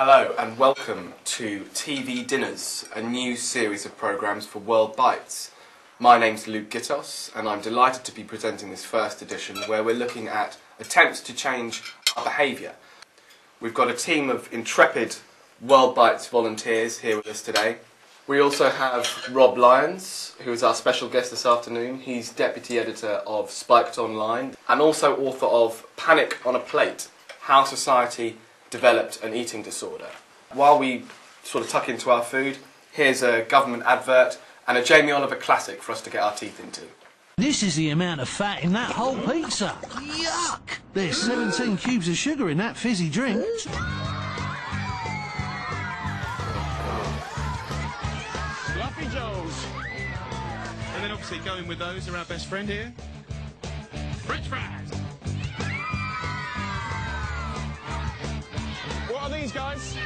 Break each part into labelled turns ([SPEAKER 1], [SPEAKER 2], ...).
[SPEAKER 1] Hello and welcome to TV Dinners, a new series of programmes for World Bites. My name's Luke Gittos and I'm delighted to be presenting this first edition where we're looking at attempts to change our behaviour. We've got a team of intrepid World Bites volunteers here with us today. We also have Rob Lyons, who is our special guest this afternoon. He's Deputy Editor of Spiked Online and also author of Panic on a Plate, How Society Developed an Eating Disorder. While we sort of tuck into our food, here's a government advert and a Jamie Oliver classic for us to get our teeth into.
[SPEAKER 2] This is the amount of fat in that whole pizza. Yuck! There's 17 cubes of sugar in that fizzy drink.
[SPEAKER 3] Sloppy Joes. And then obviously going with those are our best friend here. French fries. What are these, guys?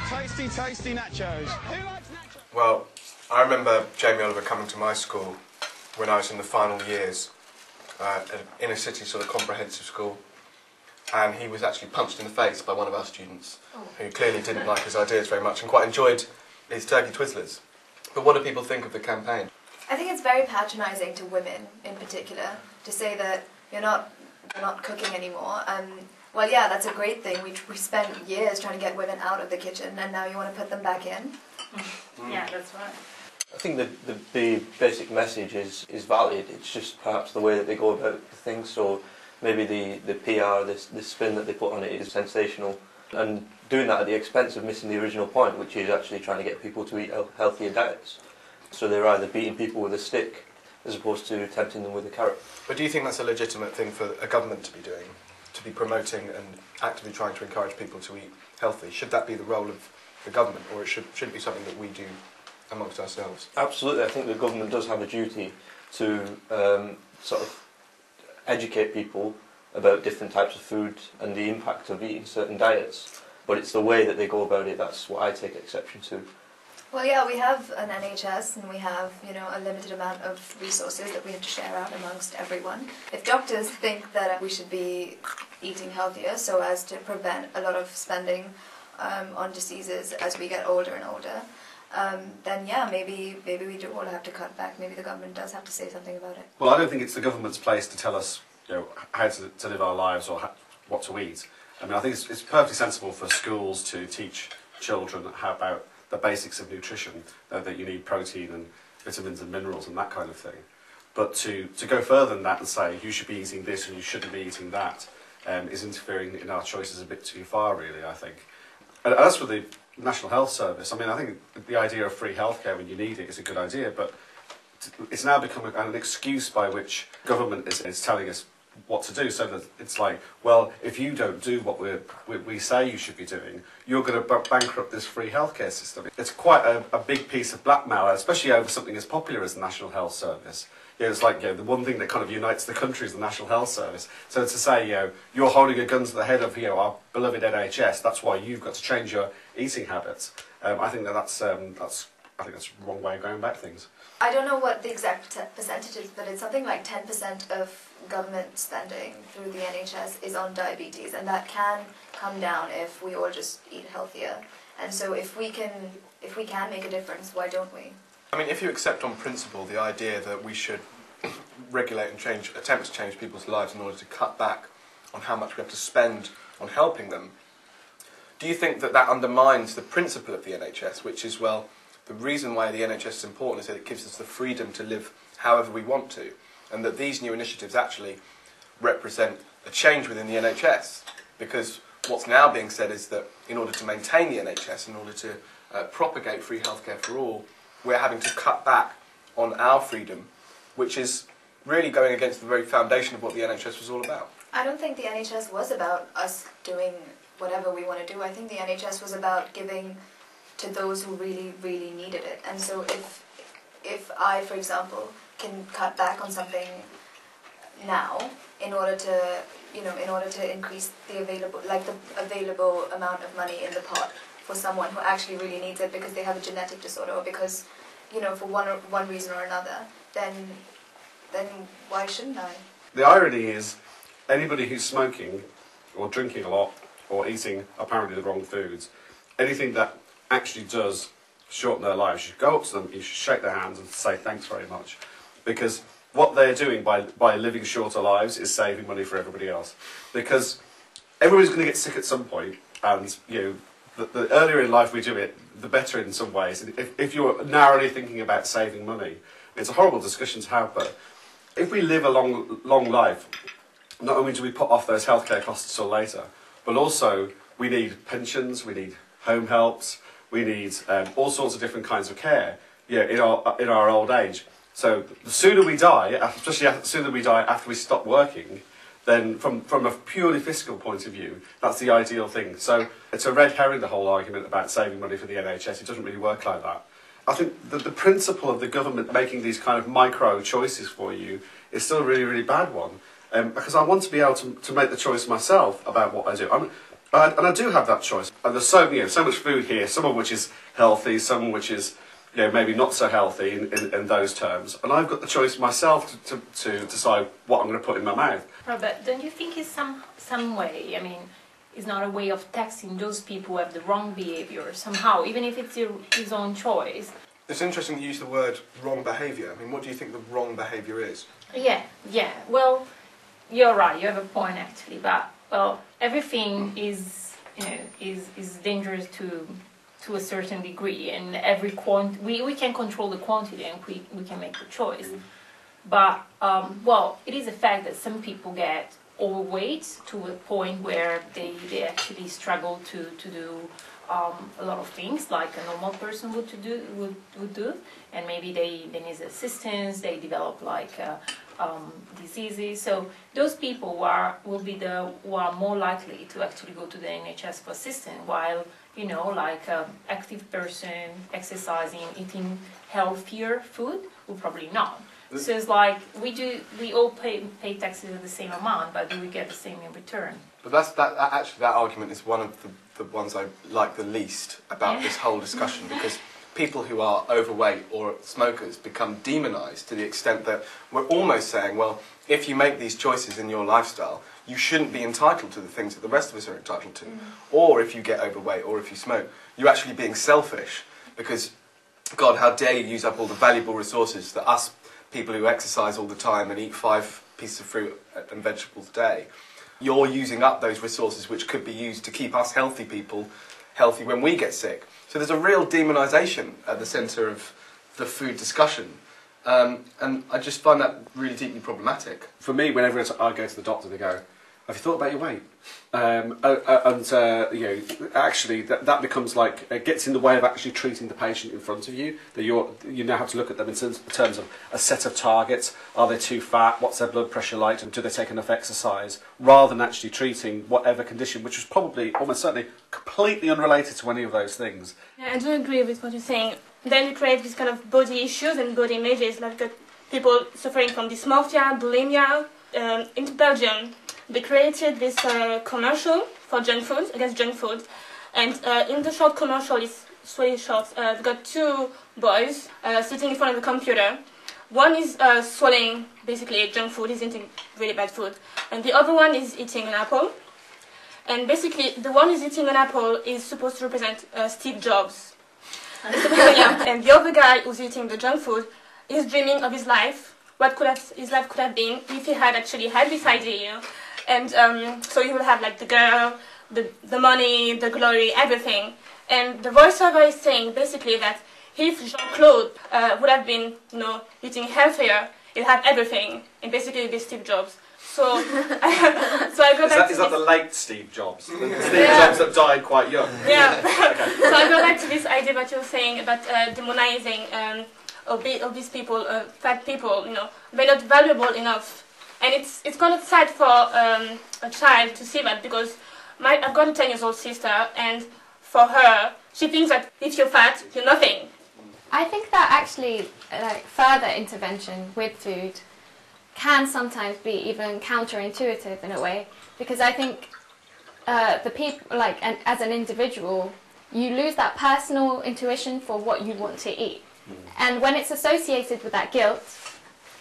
[SPEAKER 3] Tasty, tasty nachos. Who likes nachos?
[SPEAKER 1] Well, I remember Jamie Oliver coming to my school when I was in the final years, in a city sort of comprehensive school, and he was actually punched in the face by one of our students who clearly didn't like his ideas very much and quite enjoyed his turkey Twizzlers. But what do people think of the campaign?
[SPEAKER 4] I think it's very patronising to women in particular to say that you're not cooking anymore. Well, yeah, that's a great thing. We spent years trying to get women out of the kitchen, and now you want to put them back in?
[SPEAKER 5] Yeah, that's right.
[SPEAKER 6] I think the basic message is valid. It's just perhaps the way that they go about things. So maybe the PR, the spin that they put on it is sensational, and doing that at the expense of missing the original point, which is actually trying to get people to eat healthier diets. So they're either beating people with a stick as opposed to tempting them with a carrot.
[SPEAKER 1] But do you think that's a legitimate thing for a government to be doing? To be promoting and actively trying to encourage people to eat healthy? Should that be the role of the government, or it should be something that we do amongst ourselves?
[SPEAKER 6] Absolutely, I think the government does have a duty to sort of educate people about different types of food and the impact of eating certain diets. But it's the way that they go about it that's what I take exception to.
[SPEAKER 4] Well, yeah, we have an NHS and we have, a limited amount of resources that we have to share out amongst everyone. If doctors think that we should be eating healthier so as to prevent a lot of spending on diseases as we get older and older, then yeah, maybe we do all have to cut back. Maybe the government does have to say something about it.
[SPEAKER 7] Well, I don't think it's the government's place to tell us, how to live our lives or what to eat. I mean, I think it's perfectly sensible for schools to teach children about the basics of nutrition, that you need protein and vitamins and minerals and that kind of thing. But to go further than that and say you should be eating this and you shouldn't be eating that is interfering in our choices a bit too far, really, I think. And as for the National Health Service, I mean, I think the idea of free healthcare when you need it is a good idea, but it's now become an excuse by which government is telling us what to do, so that it's like, well, if you don't do what we say you should be doing, you're going to bankrupt this free healthcare system. It's quite a big piece of blackmail, especially over something as popular as the National Health Service. It's like, the one thing that kind of unites the country is the National Health Service. So to say, you're holding a gun to the head of, our beloved NHS, that's why you've got to change your eating habits. I think that's the wrong way of going about things.
[SPEAKER 4] I don't know what the exact percentage is, but it's something like 10% of government spending through the NHS is on diabetes, and that can come down if we all just eat healthier. And so if we can make a difference, why don't we?
[SPEAKER 1] I mean, if you accept on principle the idea that we should regulate and attempt to change people's lives in order to cut back on how much we have to spend on helping them, do you think that undermines the principle of the NHS, which is, well, the reason why the NHS is important is that it gives us the freedom to live however we want to, and that these new initiatives actually represent a change within the NHS? Because what's now being said is that in order to maintain the NHS, in order to propagate free healthcare for all, we're having to cut back on our freedom, which is really going against the very foundation of what the NHS was all about.
[SPEAKER 4] I don't think the NHS was about us doing whatever we want to do. I think the NHS was about giving to those who really, really needed it. And so if I, for example, can cut back on something now in order to increase the available amount of money in the pot for someone who actually really needs it because they have a genetic disorder or because, for one reason or another, then why shouldn't I?
[SPEAKER 7] The irony is, anybody who's smoking or drinking a lot or eating apparently the wrong foods, anything that actually does shorten their lives, you should go up to them, you should shake their hands and say thanks very much. Because what they're doing by living shorter lives is saving money for everybody else. Because everybody's going to get sick at some point, and the earlier in life we do it, the better in some ways. And if you're narrowly thinking about saving money, it's a horrible discussion to have, but if we live a long life, not only do we put off those healthcare costs till later, but also we need pensions, we need home helps, we need all sorts of different kinds of care in our old age. So the sooner we die, especially the sooner we die after we stop working, then from a purely fiscal point of view, that's the ideal thing. So it's a red herring, the whole argument about saving money for the NHS. It doesn't really work like that. I think that the principle of the government making these kind of micro choices for you is still a really, really bad one. Because I want to be able to make the choice myself about what I do. And I do have that choice. And there's so much food here, some of which is healthy, some of which is maybe not so healthy in those terms. And I've got the choice myself to decide what I'm going to put in my mouth.
[SPEAKER 5] Robert, don't you think it's some way, I mean, it's not a way of taxing those people who have the wrong behaviour somehow, even if it's his own choice?
[SPEAKER 1] It's interesting you use the word wrong behaviour. I mean, what do you think the wrong behaviour is?
[SPEAKER 5] Yeah. Well, you're right. You have a point actually, but well, everything is dangerous to a certain degree, and we can control the quantity and we can make the choice. But well, it is a fact that some people get overweight to a point where they actually struggle to do a lot of things like a normal person would do, and maybe they need assistance. They develop like diseases. So those people who are more likely to actually go to the NHS for assistance, while like active person exercising, eating healthier food will probably not. So it's like we all pay taxes at the same amount, but do we get the same in return?
[SPEAKER 1] But that argument is one of the ones I like the least about this whole discussion, because people who are overweight or smokers become demonised to the extent that we're almost saying, well, if you make these choices in your lifestyle, you shouldn't be entitled to the things that the rest of us are entitled to. Or if you get overweight or if you smoke, you're actually being selfish, because, God, how dare you use up all the valuable resources that us people who exercise all the time and eat 5 pieces of fruit and vegetables a day, you're using up those resources which could be used to keep us healthy people healthy when we get sick. So there's a real demonisation at the centre of the food discussion. And I just find that really deeply problematic.
[SPEAKER 7] For me, whenever I go to the doctor, they go, "Have you thought about your weight?" Actually, that becomes like it gets in the way of actually treating the patient in front of you. That you now have to look at them in terms of a set of targets. Are they too fat? What's their blood pressure like? And do they take enough exercise? Rather than actually treating whatever condition, which was probably almost certainly completely unrelated to any of those things.
[SPEAKER 8] Yeah, I do agree with what you're saying. Then you create these kind of body issues and body images, like people suffering from dysmorphia, bulimia. In Belgium, they created this commercial for junk food, against junk food, and in the short commercial, it's really short, they've got 2 boys sitting in front of the computer. One is swallowing basically junk food, he's eating really bad food, and the other one is eating an apple. And basically, the one who's eating an apple is supposed to represent Steve Jobs. And the other guy who's eating the junk food is dreaming of his life, what his life could have been if he had actually had this idea, And so you will have like the girl, the money, the glory, everything. And the voiceover is saying basically that if Jean-Claude would have been, eating healthier, he'll have everything, and basically it'll be Steve Jobs. So, so I go back to
[SPEAKER 7] Is that the late Steve Jobs? Steve Jobs that died quite young?
[SPEAKER 8] Yeah. Okay. So I go back to this idea that you're saying about demonizing obese people, fat people, they're not valuable enough. And it's kind of sad for a child to see that, because I've got a 10-year-old sister, and for her, she thinks that if you're fat, you're nothing.
[SPEAKER 9] I think that actually, further intervention with food can sometimes be even counterintuitive in a way, because I think the people, as an individual, you lose that personal intuition for what you want to eat, and when it's associated with that guilt,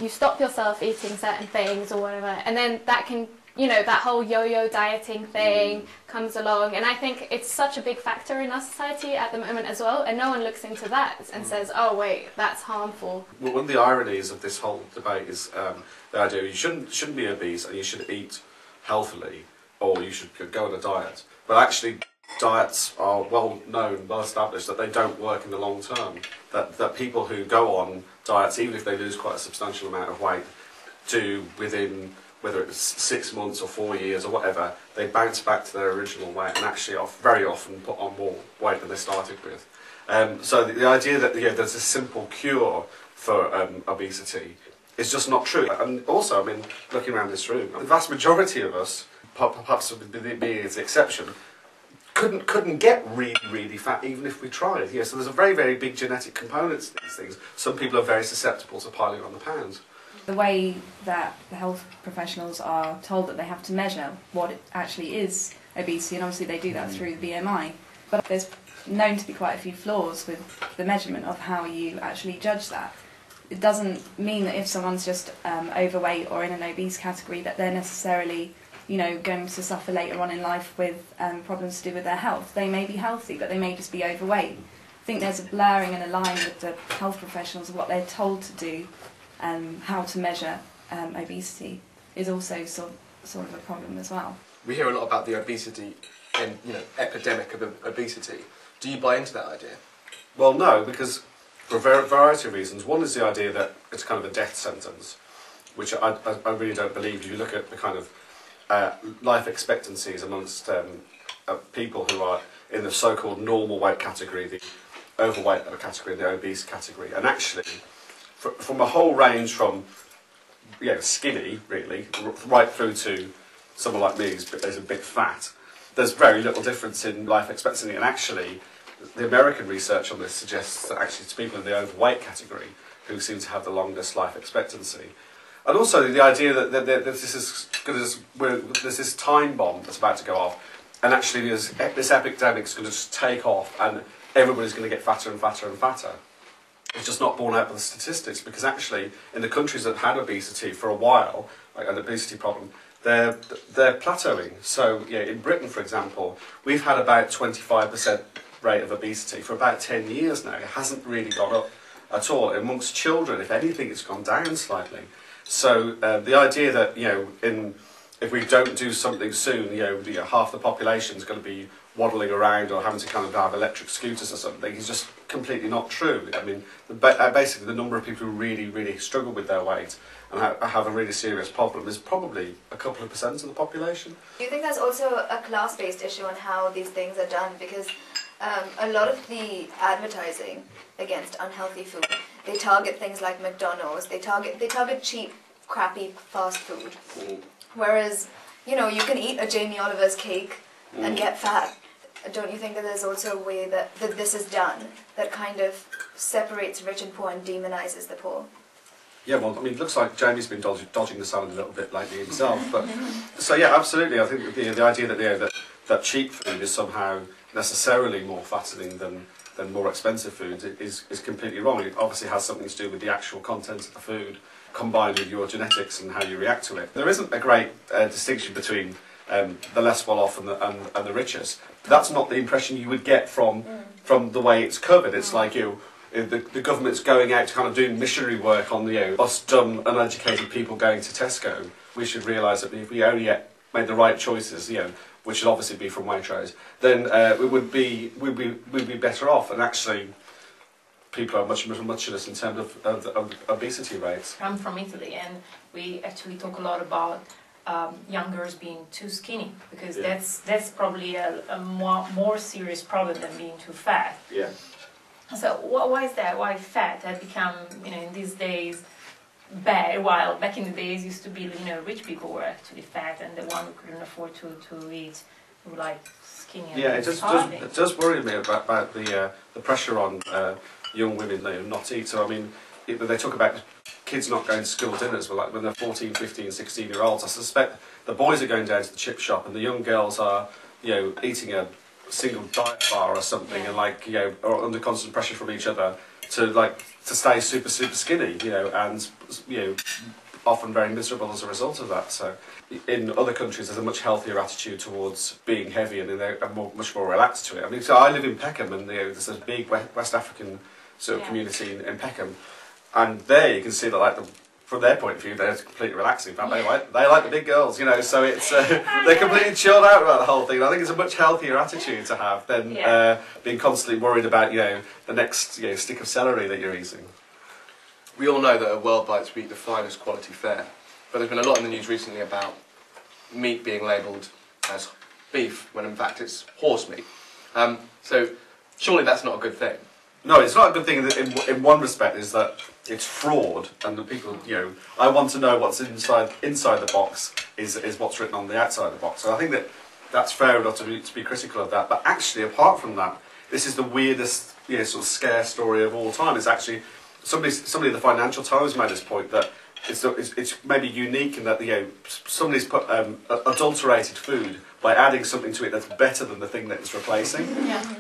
[SPEAKER 9] you stop yourself eating certain things or whatever, and then that can you know, that whole yo-yo dieting thing comes along, and I think it's such a big factor in our society at the moment as well, and no one looks into that and says, oh wait, that's harmful.
[SPEAKER 7] Well, one of the ironies of this whole debate is the idea you shouldn't be obese and you should eat healthily, or you should go on a diet. But actually, diets are well known, well established, that they don't work in the long term. That people who go on diets, even if they lose quite a substantial amount of weight, do within, whether it's 6 months or 4 years or whatever, they bounce back to their original weight and actually very often put on more weight than they started with. So the idea that there's a simple cure for obesity is just not true. And also, I mean, looking around this room, the vast majority of us, perhaps me as the exception, couldn't get really fat even if we tried. Yeah, so there's a very big genetic component to these things. Some people are very susceptible to piling on the pounds.
[SPEAKER 10] The way that the health professionals are told that they have to measure what it actually is obesity, and obviously they do that through the BMI, but there's known to be quite a few flaws with the measurement of how you actually judge that. It doesn't mean that if someone's just overweight or in an obese category that they're necessarily, you know, going to suffer later on in life with problems to do with their health. They may be healthy, but they may just be overweight. I think there's a blurring and a line with the health professionals of what they're told to do. How to measure obesity is also sort of a problem as well.
[SPEAKER 1] We hear a lot about the obesity and epidemic of obesity. Do you buy into that idea?
[SPEAKER 7] Well, no, because for a variety of reasons. One is the idea that it's kind of a death sentence, which I really don't believe. If you look at the kind of life expectancies amongst people who are in the so-called normal weight category, the overweight category, the obese category, and actually from a whole range from skinny, really, right through to someone like me who's a bit fat, there's very little difference in life expectancy. And actually, the American research on this suggests that actually it's people in the overweight category who seem to have the longest life expectancy. And also the idea that there's this time bomb that's about to go off, and actually this epidemic is going to just take off, and everybody's going to get fatter and fatter and fatter. It's just not borne out by the statistics, because actually in the countries that had obesity for a while, like an obesity problem, they're plateauing. So in Britain, for example, we've had about 25% rate of obesity for about 10 years now. It hasn't really gone up at all. Amongst children, if anything, it's gone down slightly. So the idea that if we don't do something soon, half the population is going to be waddling around or having to kind of have electric scooters or something is just completely not true. I mean, basically the number of people who really struggle with their weight and have a really serious problem is probably a couple of % of the population.
[SPEAKER 4] Do you think that's also a class-based issue on how these things are done? Because a lot of the advertising against unhealthy food, they target things like McDonald's, they target cheap, crappy fast food. Whereas, you can eat a Jamie Oliver's cake and get fat. Don't you think that there's also a way that this is done that kind of separates rich and poor and demonises the poor?
[SPEAKER 7] Yeah, well, I mean, it looks like Jamie's been dodging the sun a little bit lately himself. But so yeah, absolutely. I think the idea that cheap food is somehow necessarily more fattening than more expensive food is completely wrong. It obviously has something to do with the actual content of the food, combined with your genetics and how you react to it. There isn't a great distinction between the less well-off and the richest. That's not the impression you would get from the way it's covered. It's like the government's going out to kind of doing missionary work on us dumb, uneducated people going to Tesco. We should realise that if we only made the right choices, which should obviously be from Waitrose, then we'd be better off. And actually, people are much less in terms of obesity rates.
[SPEAKER 5] I'm from Italy, and we actually talk a lot about youngers being too skinny, because that's probably a more serious problem than being too fat.
[SPEAKER 7] Yeah.
[SPEAKER 5] So why is that? Why fat had become, in these days, bad, while back in the days used to be, rich people were actually fat, and the one who couldn't afford to eat were like skinny.
[SPEAKER 7] Yeah, it does worry me about the pressure on young women not to eat. So I mean, they talk about kids not going to school dinners, but like when they're 14, 15, 16-year-olds, I suspect the boys are going down to the chip shop and the young girls are, eating a single diet bar or something, and are under constant pressure from each other to stay super skinny, and often very miserable as a result of that. So in other countries there's a much healthier attitude towards being heavy, and they're much more relaxed to it. I mean, so I live in Peckham, and there's a big West African sort of community in Peckham, and there you can see that, like, from their point of view, they're completely relaxing. In fact, they like the big girls, you know, so it's they're completely chilled out about the whole thing. And I think it's a much healthier attitude to have than being constantly worried about, you know, the next stick of celery that you're eating.
[SPEAKER 1] We all know that at World Bites we eat the finest quality fare, but there's been a lot in the news recently about meat being labelled as beef when in fact it's horse meat. So surely that's not a good thing.
[SPEAKER 7] No, it's not a good thing in one respect, is that it's fraud, and the people, you know, I want to know what's inside the box is what's written on the outside of the box. So I think that's fair enough to be critical of that. But actually, apart from that, this is the weirdest, you know, sort of scare story of all time. It's actually somebody in the Financial Times made this point that it's maybe unique in that, you know, somebody's put adulterated food by adding something to it that's better than the thing that it's replacing.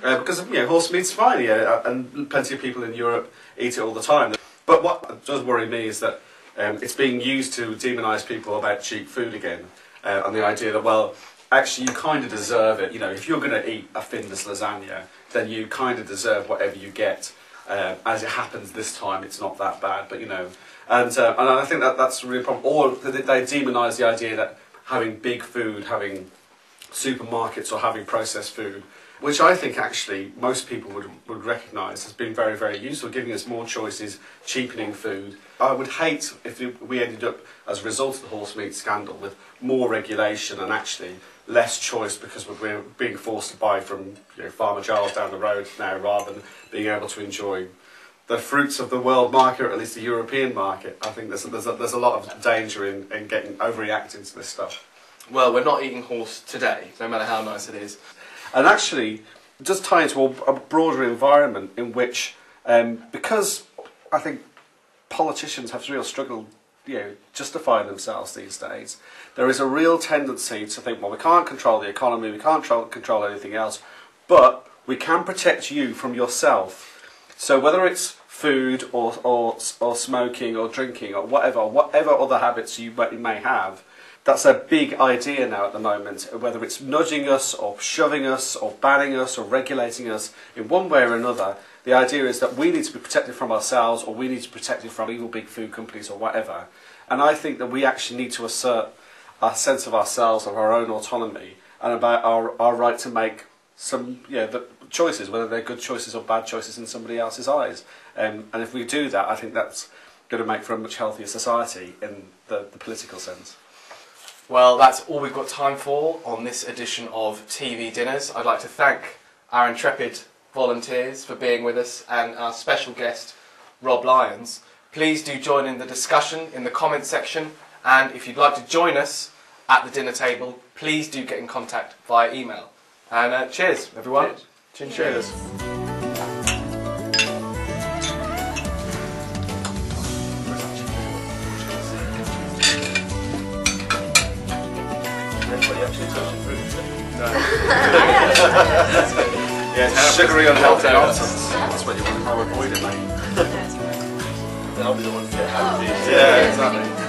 [SPEAKER 7] Because, you know, horse meat's fine, and plenty of people in Europe eat it all the time. But what does worry me is that it's being used to demonise people about cheap food again, and the idea that, well, actually you kind of deserve it. You know, if you're going to eat a Findus lasagna, then you kind of deserve whatever you get. As it happens this time, it's not that bad, but, you know, and I think that's really a problem. Or they demonise the idea that having big food, having supermarkets or having processed food, which I think actually most people would recognise has been very, very useful, giving us more choices, cheapening food. I would hate if we ended up, as a result of the horse meat scandal, with more regulation and actually less choice because we're being forced to buy from, you know, Farmer Giles down the road now, rather than being able to enjoy the fruits of the world market, or at least the European market. I think there's a lot of danger in getting overreacting to this stuff.
[SPEAKER 1] Well, we're not eating horse today, no matter how nice it is.
[SPEAKER 7] And actually, it does tie into a broader environment in which, because I think politicians have real struggle, you know, justifying themselves these days, there is a real tendency to think, well, we can't control the economy, we can't control anything else, but we can protect you from yourself. So whether it's food or smoking or drinking or whatever other habits you may have, that's a big idea now at the moment, whether it's nudging us or shoving us or banning us or regulating us in one way or another. The idea is that we need to be protected from ourselves, or we need to be protected from evil big food companies or whatever. And I think that we actually need to assert our sense of ourselves, of our own autonomy, and about our right to make some, you know, the choices, whether they're good choices or bad choices in somebody else's eyes. And if we do that, I think that's going to make for a much healthier society in the political sense.
[SPEAKER 1] Well, that's all we've got time for on this edition of TV Dinners. I'd like to thank our intrepid volunteers for being with us, and our special guest, Rob Lyons. Please do join in the discussion in the comments section, and if you'd like to join us at the dinner table, please do get in contact via email. And cheers, everyone. Cheers. Cheers.
[SPEAKER 7] Yeah, it's sugary unhealthy nonsense. That's what you want to avoid, mate.
[SPEAKER 6] I'll be the one to get happy.
[SPEAKER 7] Yeah, exactly.